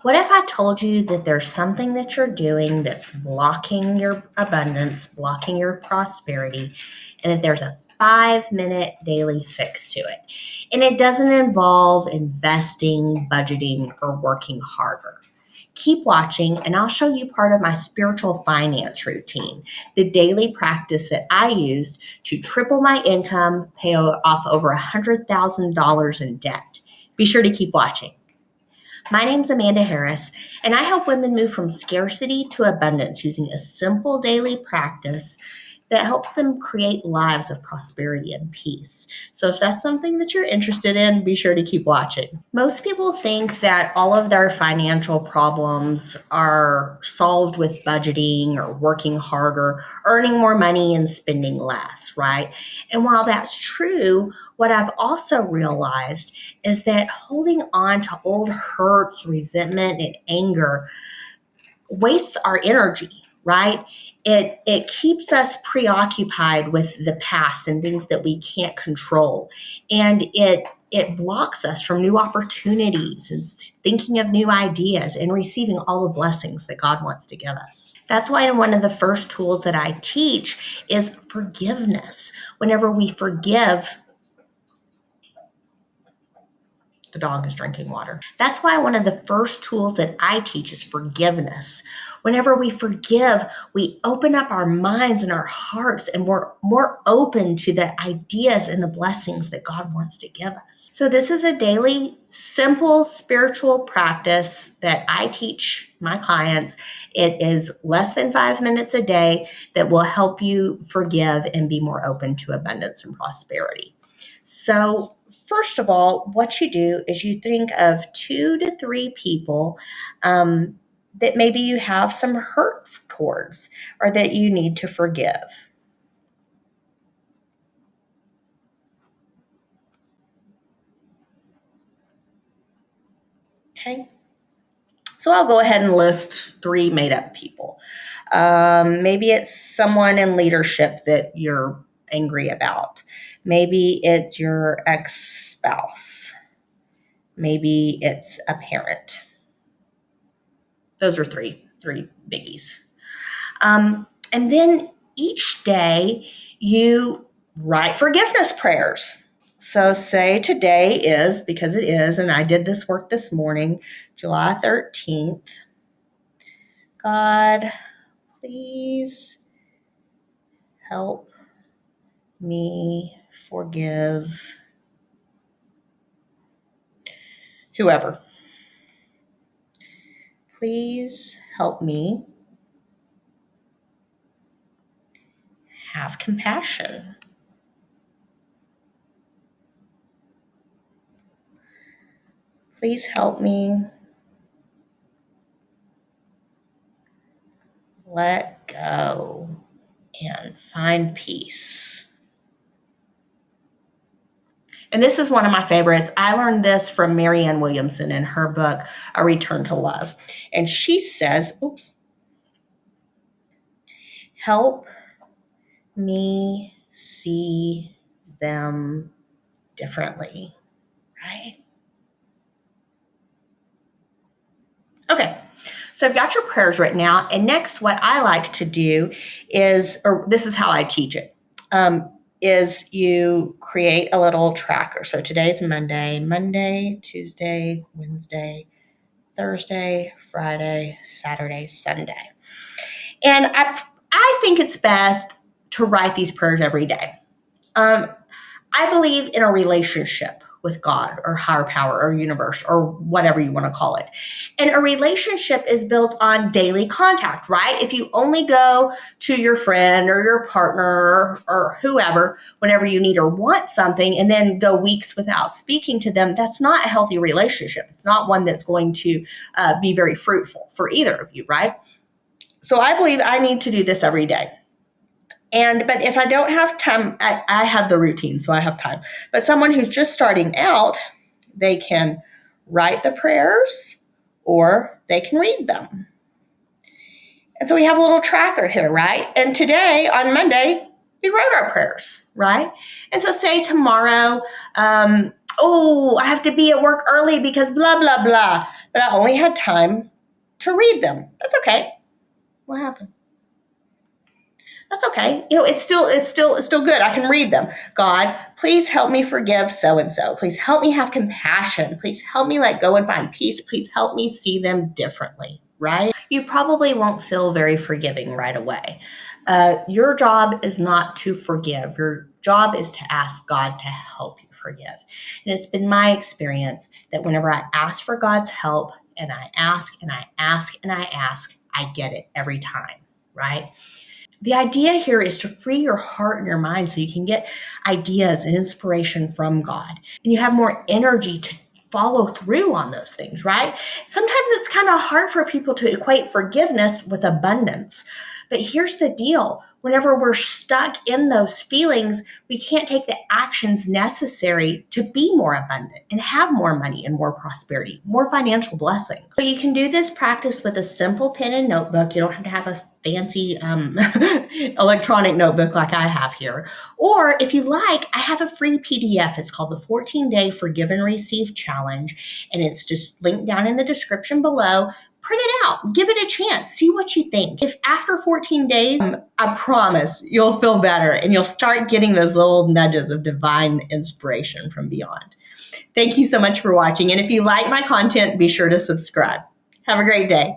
What if I told you that there's something that you're doing that's blocking your abundance, blocking your prosperity, and that there's a 5-minute daily fix to it? And it doesn't involve investing, budgeting, or working harder. Keep watching, and I'll show you part of my spiritual finance routine, the daily practice that I used to triple my income, pay off over $100,000 in debt. Be sure to keep watching. My name's Amanda Harris, and I help women move from scarcity to abundance using a simple daily practice that helps them create lives of prosperity and peace. So if that's something that you're interested in, be sure to keep watching. Most people think that all of their financial problems are solved with budgeting or working harder, earning more money and spending less, right? And while that's true, what I've also realized is that holding on to old hurts, resentment, and anger wastes our energy, right? It keeps us preoccupied with the past and things that we can't control. And it blocks us from new opportunities and thinking of new ideas and receiving all the blessings that God wants to give us. That's why one of the first tools that I teach is forgiveness. Whenever we forgive, the dog is drinking water. That's why one of the first tools that I teach is forgiveness. Whenever we forgive, we open up our minds and our hearts, and we're more open to the ideas and the blessings that God wants to give us. So this is a daily, simple spiritual practice that I teach my clients. It is less than 5 minutes a day that will help you forgive and be more open to abundance and prosperity. So first of all, what you do is you think of 2 to 3 people that maybe you have some hurt towards or that you need to forgive. Okay. So I'll go ahead and list 3 made up people. Maybe it's someone in leadership that you're angry about. Maybe it's your ex-spouse. Maybe it's a parent. Those are three biggies. And then each day you write forgiveness prayers. So say today is, because it is, and I did this work this morning, July 13th. God, please help me forgive whoever. Please help me have compassion. Please help me let go and find peace. And this is one of my favorites. I learned this from Marianne Williamson in her book, A Return to Love. And she says, help me see them differently, right? Okay, so I've got your prayers written out. And next, what I like to do is, or this is how I teach it, is you create a little tracker. So today's Monday, Tuesday, Wednesday, Thursday, Friday, Saturday, Sunday. And I think it's best to write these prayers every day. I believe in a relationship with God or higher power or universe or whatever you want to call it. And a relationship is built on daily contact, right? If you only go to your friend or your partner or whoever whenever you need or want something and then go weeks without speaking to them, that's not a healthy relationship. It's not one that's going to be very fruitful for either of you, right? So I believe I need to do this every day. But if I don't have time, I have the routine, so I have time. But someone who's just starting out, they can write the prayers or they can read them. And so we have a little tracker here, right? And today, on Monday, we wrote our prayers, right? And so say tomorrow, I have to be at work early because blah, blah, blah. but I only had time to read them. That's okay. What happened? That's okay. It's still good. I can read them. God, please help me forgive so and so. Please help me have compassion. Please help me let go and find peace. Please help me see them differently, right? You probably won't feel very forgiving right away. Your job is not to forgive. Your job is to ask God to help you forgive. And it's been my experience that whenever I ask for God's help and I ask and I ask and I ask, I get it every time, right? The idea here is to free your heart and your mind so you can get ideas and inspiration from God. And you have more energy to follow through on those things, right? Sometimes it's kind of hard for people to equate forgiveness with abundance. But here's the deal. Whenever we're stuck in those feelings, we can't take the actions necessary to be more abundant and have more money and more prosperity, more financial blessing. So you can do this practice with a simple pen and notebook. You don't have to have a fancy electronic notebook like I have here. Or if you like, I have a free PDF. It's called the 14-Day Forgive and Receive Challenge. And it's just linked down in the description below. Print it out. Give it a chance. See what you think. If after 14 days, I promise you'll feel better and you'll start getting those little nudges of divine inspiration from beyond. Thank you so much for watching. And if you like my content, be sure to subscribe. Have a great day.